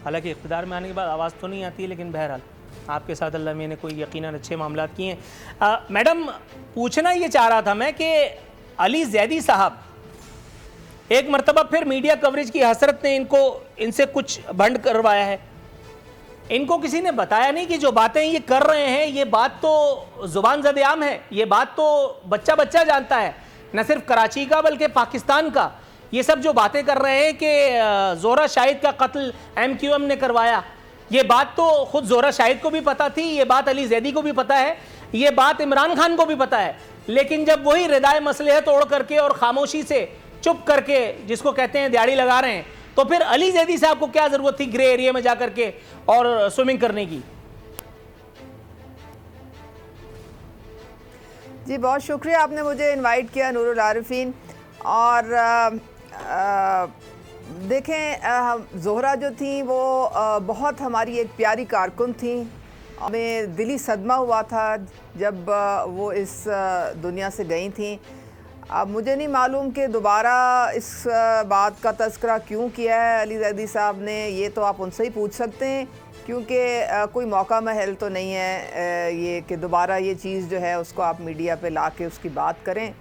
हालांकि इक़्तिदार में आने के बाद आवाज़ तो नहीं आती, लेकिन बहरहाल आपके साथ अल्लाह मैंने कोई यकीनन अच्छे मामला किए हैं। मैडम, पूछना ये चाह रहा था मैं कि अली ज़ैदी साहब एक मरतबा फिर मीडिया कवरेज की हसरत ने इनसे कुछ भंड करवाया है। इनको किसी ने बताया नहीं कि जो बातें ये कर रहे हैं ये बात तो ज़ुबान ज़द-ए-आम है, ये बात तो बच्चा बच्चा जानता है, न सिर्फ कराची का बल्कि पाकिस्तान का। ये सब जो बातें कर रहे हैं कि ज़ोहरा शाहिद का कत्ल MQM ने करवाया, ये बात तो खुद ज़ोहरा शाहिद को भी पता थी, ये बात अली ज़ैदी को भी पता है, ये बात इमरान खान को भी पता है। लेकिन जब वही रिदाए मसलह तोड़ करके और खामोशी से चुप करके, जिसको कहते हैं दिहाड़ी लगा रहे हैं, तो फिर अली ज़ैदी साहब को क्या ज़रूरत थी ग्रे एरिया में जाकर के और स्विमिंग करने की? जी बहुत शुक्रिया, आपने मुझे इनवाइट किया नूरुल आरिफीन। और देखें, ज़ोहरा जो थी वो बहुत हमारी एक प्यारी कारकुन थी। हमें दिली सदमा हुआ था जब वो इस दुनिया से गई थी। अब मुझे नहीं मालूम कि दोबारा इस बात का तज़किरा क्यों किया है अली ज़ैदी साहब ने, ये तो आप उनसे ही पूछ सकते हैं, क्योंकि कोई मौका महल तो नहीं है ये कि दोबारा ये चीज़ जो है उसको आप मीडिया पे ला के उसकी बात करें।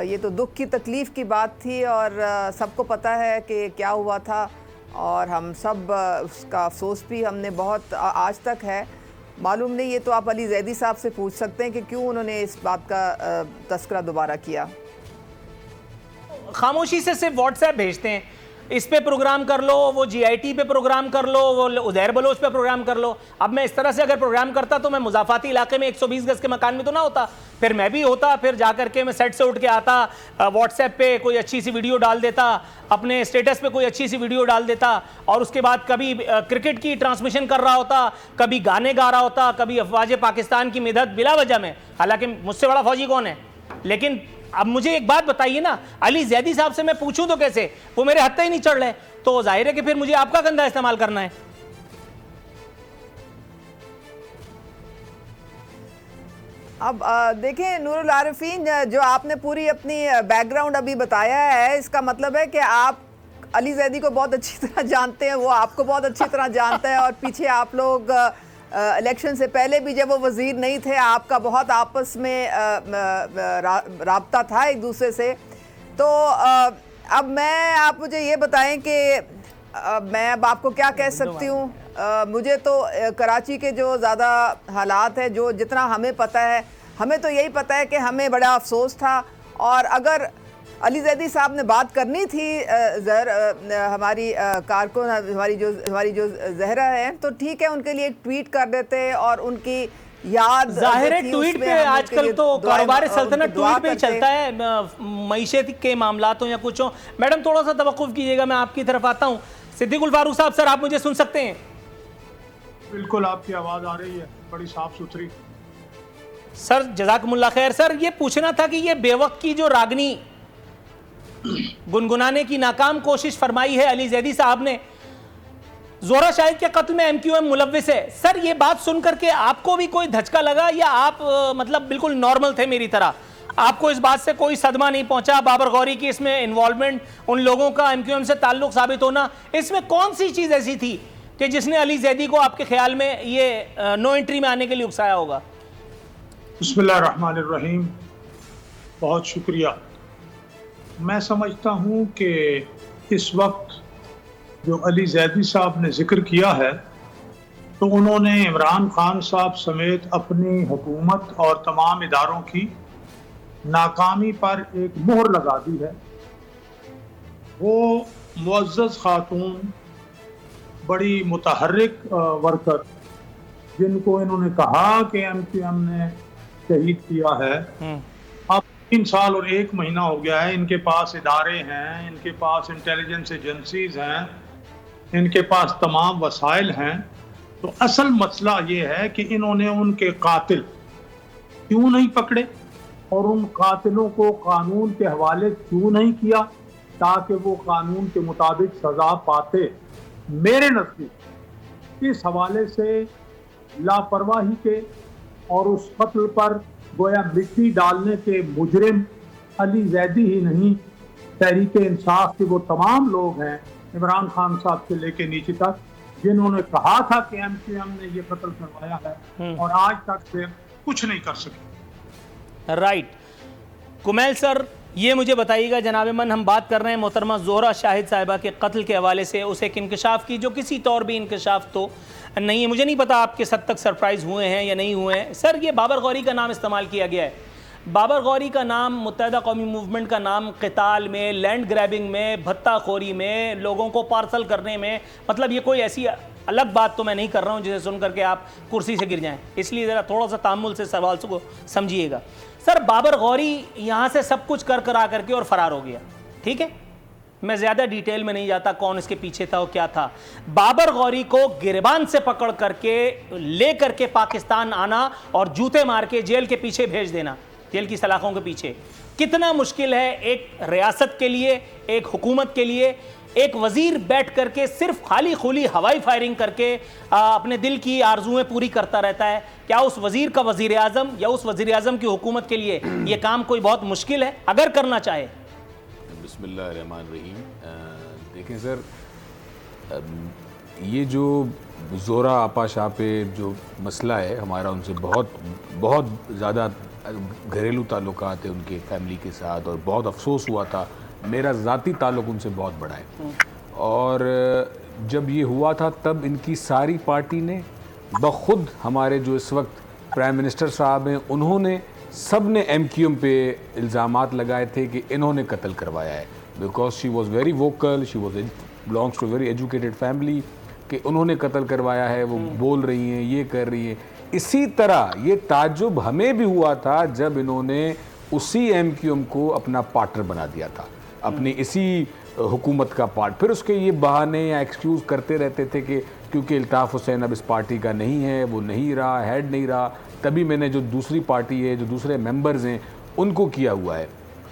ये तो दुख की तकलीफ़ की बात थी और सबको पता है कि क्या हुआ था, और हम सब उसका अफसोस भी हमने बहुत आज तक है। मालूम नहीं, ये तो आप अली ज़ैदी साहब से पूछ सकते हैं कि क्यों उन्होंने इस बात का तज़किरा दोबारा किया। खामोशी से सिर्फ व्हाट्सएप भेजते हैं, इस पे प्रोग्राम कर लो, वो GIT पे प्रोग्राम कर लो, वो उज़ैर बलोच पे प्रोग्राम कर लो। अब मैं इस तरह से अगर प्रोग्राम करता तो मैं मुज़ाफ़ाती इलाके में 120 गज़ के मकान में तो ना होता, फिर मैं भी होता, फिर जा करके मैं सेट से उठ के आता, व्हाट्सएप पे कोई अच्छी सी वीडियो डाल देता, अपने स्टेटस पे कोई अच्छी सी वीडियो डाल देता, और उसके बाद कभी क्रिकेट की ट्रांसमिशन कर रहा होता, कभी गाने गा रहा होता, कभी अफवाज पाकिस्तान की मिदहत बिला वजह में। हालांकि मुझसे बड़ा फौजी कौन है? लेकिन अब मुझे एक बात बताइए ना, अली ज़ैदी साहब से मैं पूछूं तो कैसे, वो मेरे हत्थे ही नहीं चढ़ रहे, तो जाहिर है कि फिर मुझे आपका कंधा इस्तेमाल करना है। अब देखें नूरुल आरिफीन, जो आपने पूरी अपनी बैकग्राउंड अभी बताया है, इसका मतलब है कि आप अली ज़ैदी को बहुत अच्छी तरह जानते हैं, वो आपको बहुत अच्छी तरह जानते हैं, और पीछे आप लोग इलेक्शन से पहले भी जब वो वज़ीर नहीं थे, आपका बहुत आपस में राब्ता था एक दूसरे से। तो अब आप मुझे ये बताएं कि मैं अब आपको क्या कह सकती हूँ। मुझे तो कराची के जो ज़्यादा हालात है, जो जितना हमें पता है, हमें तो यही पता है कि हमें बड़ा अफसोस था, और अगर अली ज़ैदी साहब ने बात करनी थी हमारी कारकुन, हमारी जो ज़हरा है, तो ठीक है, उनके लिए एक ट्वीट कर देते और उनकी याद जाहिर है ट्वीट पे आजकल तो कारोबार सल्तनत ट्वीट पे ही चलता है, मईशत के मामलात हो या कुछ हो। मैडम थोड़ा सा तवक्कुफ कीजिएगा, मैं आपकी तरफ आता हूँ। सिद्दीकुल फारूक साहब, सर आप मुझे सुन सकते हैं? बिल्कुल, आपकी आवाज़ आ रही है, बड़ी साफ सुथरी। सर जज़ाकुमुल्लाह खैर। सर ये पूछना था कि ये बेवक्त की जो रागनी गुनगुनाने की नाकाम कोशिश फरमाई है अली ज़ैदी साहब ने, ज़ोहरा शाहिद के कत्ल में MQM मुलव्विस है, सर ये बात सुन करके आपको भी कोई धचका लगा, या आप मतलब बिल्कुल नॉर्मल थे मेरी तरह, आपको इस बात से कोई सदमा नहीं पहुंचा? बाबर गौरी की इसमें इन्वॉल्वमेंट, उन लोगों का MQM से ताल्लुक साबित होना, इसमें कौन सी चीज़ ऐसी थी कि जिसने अली ज़ैदी को आपके ख्याल में ये नो एंट्री में आने के लिए उकसाया होगा? बिस्मिल्लाहिर्रहमानिर्रहीम, बहुत शुक्रिया। मैं समझता हूँ कि इस वक्त जो अली ज़ैदी साहब ने जिक्र किया है, तो उन्होंने इमरान खान साहब समेत अपनी हुकूमत और तमाम इदारों की नाकामी पर एक मोहर लगा दी है। वो मुअज़्ज़ज़ खातून, बड़ी मुतहर्रिक वर्कर, जिनको इन्होंने कहा कि MQM ने शहीद किया है, अब 3 साल और 1 महीना हो गया है, इनके पास इदारे हैं, इनके पास इंटेलिजेंस एजेंसीज हैं, इनके पास तमाम वसाइल हैं। तो असल मसला ये है कि इन्होंने उनके कातिल क्यों नहीं पकड़े और उन कातिलों को कानून के हवाले क्यों नहीं किया ताकि वो कानून के मुताबिक सज़ा पाते। मेरे नज़दीक इस हवाले से लापरवाही के और उस कत्ल पर गोया मिट्टी डालने के मुजरिम अली ज़ैदी ही नहीं, तहरीक इंसाफ के वो तमाम लोग हैं, इमरान खान साहब से लेके नीचे तक, जिन्होंने कहा था कि MQM ने ये कत्ल करवाया है और आज तक से कुछ नहीं कर सके। राइट कुमैल सर, ये मुझे बताइएगा, जनाब मन हम बात कर रहे हैं मोहतरमा ज़ोहरा शाहिद साहिबा के कत्ल के हवाले से, उस एक इंकशाफ की जो किसी तौर भी इंकशाफ तो नहीं है। मुझे नहीं पता आप किस हद तक सरप्राइज़ हुए हैं या नहीं हुए हैं। सर, ये बाबर गौरी का नाम इस्तेमाल किया गया है। बाबर गौरी का नाम, मुत्तहिदा कौमी मूवमेंट का नाम क़िताल में, लैंड ग्रैबिंग में, भत्ताखोरी में, लोगों को पार्सल करने में, मतलब ये कोई ऐसी अलग बात तो मैं नहीं कर रहा हूँ जिसे सुन करके आप कुर्सी से गिर जाएं, इसलिए ज़रा थोड़ा सा तामुल से सवाल को समझिएगा। सर, बाबर गौरी यहाँ से सब कुछ कर करा करके और फरार हो गया, ठीक है, मैं ज़्यादा डिटेल में नहीं जाता कौन इसके पीछे था और क्या था। बाबर गौरी को गिरबान से पकड़ करके ले करके पाकिस्तान आना और जूते मार के जेल के पीछे भेज देना, जेल की सलाखों के पीछे, कितना मुश्किल है एक रियासत के लिए, एक हुकूमत के लिए। एक वजीर बैठ करके सिर्फ खाली खुली हवाई फायरिंग करके अपने दिल की आरजुएं पूरी करता रहता है। क्या उस वजीर का वजीर आजम या उस वजीर आजम की हुकूमत के लिए ये काम कोई बहुत मुश्किल है अगर करना चाहे? बिस्मिल्लाहिर्रहमानिर्रहीम। देखें सर, ये जो ज़ोहरा आपा शाह पे जो मसला है, हमारा उनसे बहुत ज़्यादा घरेलू ताल्लुकात है उनके फैमिली के साथ, और बहुत अफसोस हुआ था। मेरा ज़ाती ताल्लुक़ उनसे बहुत बड़ा है, और जब ये हुआ था तब इनकी सारी पार्टी ने बख़ुद, हमारे जो इस वक्त प्राइम मिनिस्टर साहब हैं, उन्होंने सब ने MQM पे इल्ज़ामात लगाए थे कि इन्होंने कत्ल करवाया है, because she was very vocal, she was belongs to very educated family, कि उन्होंने कत्ल करवाया है, वो बोल रही हैं, ये कर रही हैं। इसी तरह ये ताज्जुब हमें भी हुआ था जब इन्होंने उसी MQM को अपना पार्टनर बना दिया था, अपनी इसी हुकूमत का पार्ट। फिर उसके ये बहाने या एक्सक्यूज़ करते रहते थे कि क्योंकि अल्ताफ़ हुसैन अब इस पार्टी का नहीं है, वो नहीं रहा, हेड नहीं रहा, तभी मैंने जो दूसरी पार्टी है, जो दूसरे मेंबर्स हैं, उनको किया हुआ है।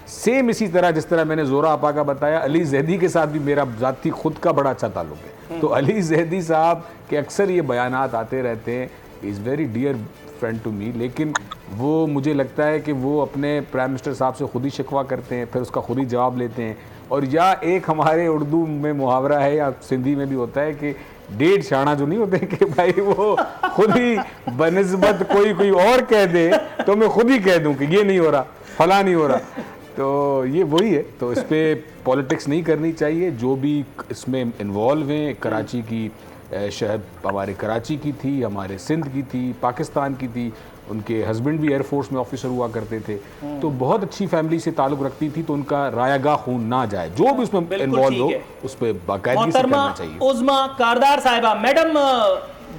सेम इसी तरह जिस तरह मैंने ज़ोहरा आपा का बताया, अली ज़ैदी के साथ भी मेरा ज़ाती खुद का बड़ा अच्छा ताल्लुक़ है। तो अली ज़ैदी साहब के अक्सर ये बयानात आते रहते हैं, is very dear friend to me, लेकिन वो मुझे लगता है कि वो अपने प्राइम मिनिस्टर साहब से खुद ही शिकवा करते हैं, फिर उसका खुद ही जवाब लेते हैं। और या एक हमारे उर्दू में मुहावरा है या सिंधी में भी होता है कि डेढ़ शाना जो नहीं होते कि भाई वो खुद ही बनिस्बत कोई और कह दे तो मैं खुद ही कह दूं कि ये नहीं हो रहा, फला नहीं हो रहा। तो ये वही है, तो इस पर पॉलिटिक्स नहीं करनी चाहिए। जो भी इसमें इन्वॉल्व हैं, कराची की शहर हमारे कराची की थी, हमारे सिंध की थी, पाकिस्तान की थी, उनके हस्बैंड भी एयरफोर्स में ऑफिसर हुआ करते थे, तो बहुत अच्छी फैमिली से ताल्लुक़ रखती थी, तो उनका रायागा खून ना जाए। जो भी उसमें इन्वॉल्व हो उस पर बाकायदगी से करना चाहिए। उज़्मा कारदार साहिबा, मैडम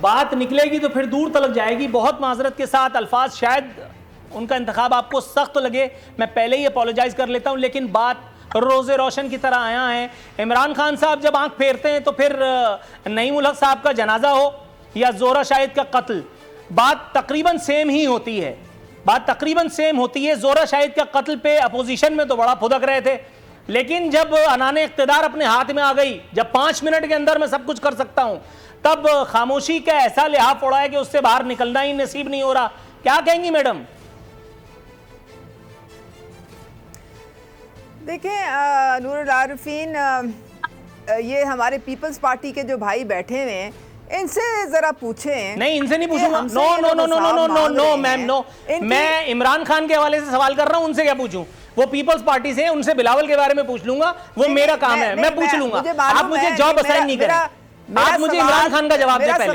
बात निकलेगी तो फिर दूर तलक जाएगी। बहुत माजरत के साथ अल्फाज शायद उनका इंतखाब आपको सख्त लगे, मैं पहले ही अपोलोजाइज कर लेता हूँ, लेकिन बात रोज़े रोशन की तरह आया है। इमरान खान साहब जब आंख फेरते हैं तो फिर नईम उल हक साहब का जनाजा हो या ज़ोहरा शाहिद का कत्ल, बात तकरीबन सेम ही होती है, बात तकरीबन सेम होती है। ज़ोहरा शाहिद का कत्ल पे अपोजिशन में तो बड़ा फुदक रहे थे, लेकिन जब अनाने इख्तिदार अपने हाथ में आ गई, जब 5 मिनट के अंदर मैं सब कुछ कर सकता हूं, तब खामोशी का ऐसा लिहाफ उड़ा है कि उससे बाहर निकलना ही नसीब नहीं हो रहा। क्या कहेंगी मैडम? देखिए नूरुल आरिफीन, ये हमारे पीपल्स पार्टी के जो भाई बैठे हुए हैं, इनसे जरा पूछें। नहीं, इनसे नहीं पूछूंगा। No no no no no no no ma'am, no. मैं इमरान खान के हवाले से सवाल कर रहा हूं, उनसे क्या पूछूं? वो पीपल्स पार्टी से, उनसे बिलावल के बारे में पूछ लूंगा, वो मेरा काम है, मैं पूछ लूंगा। आप मुझे जॉब असाइन नहीं करें, आप मुझे इमरान खान का जवाब दें पहले।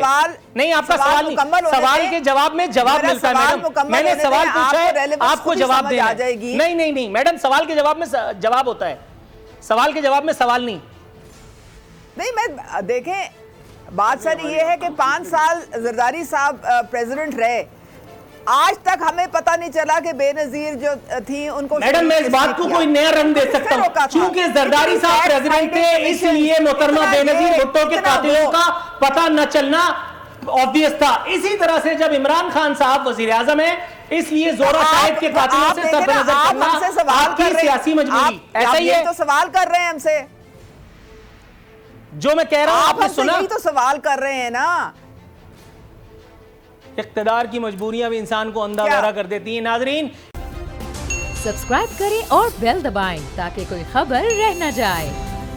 नहीं, आपका सवाल नहीं, सवाल के जवाब में जवाब मिलता है मैडम। मैंने सवाल पूछा है, आपको जवाब देना है। नहीं नहीं नहीं मैडम, सवाल के जवाब में जवाब होता है, सवाल के जवाब में सवाल नहीं। नहीं, मैं देखें, बात सर ये है कि 5 साल जरदारी साहब प्रेसिडेंट रहे, आज तक हमें पता नहीं चला कि बेनजीर जो थी उनको। मैडम, मैं इस बात को कोई नया रंग दे सकता हूं, क्योंकि जरदारी साहब प्रेसिडेंट थे, इसलिए मोहतरमा बेनजीर भुट्टो के कातिलों का पता न चलना ऑब्वियस था। इसी तरह से जब इमरान खान साहब वजीर आजम है, इसलिए ज़ोहरा शाहिद के कातिलों से सरफनजर करना आपकी सियासी मजबूरी। ऐसा ही है, तो सवाल कर रहे हैं हमसे, जो मैं कह रहा हूं आपने सुना? तो सवाल कर रहे हैं ना। इख्तिदार की मजबूरियां भी इंसान को अंधा बहरा कर देती हैं। नाजरीन, सब्सक्राइब करें और बेल दबाएं ताकि कोई खबर रह न जाए।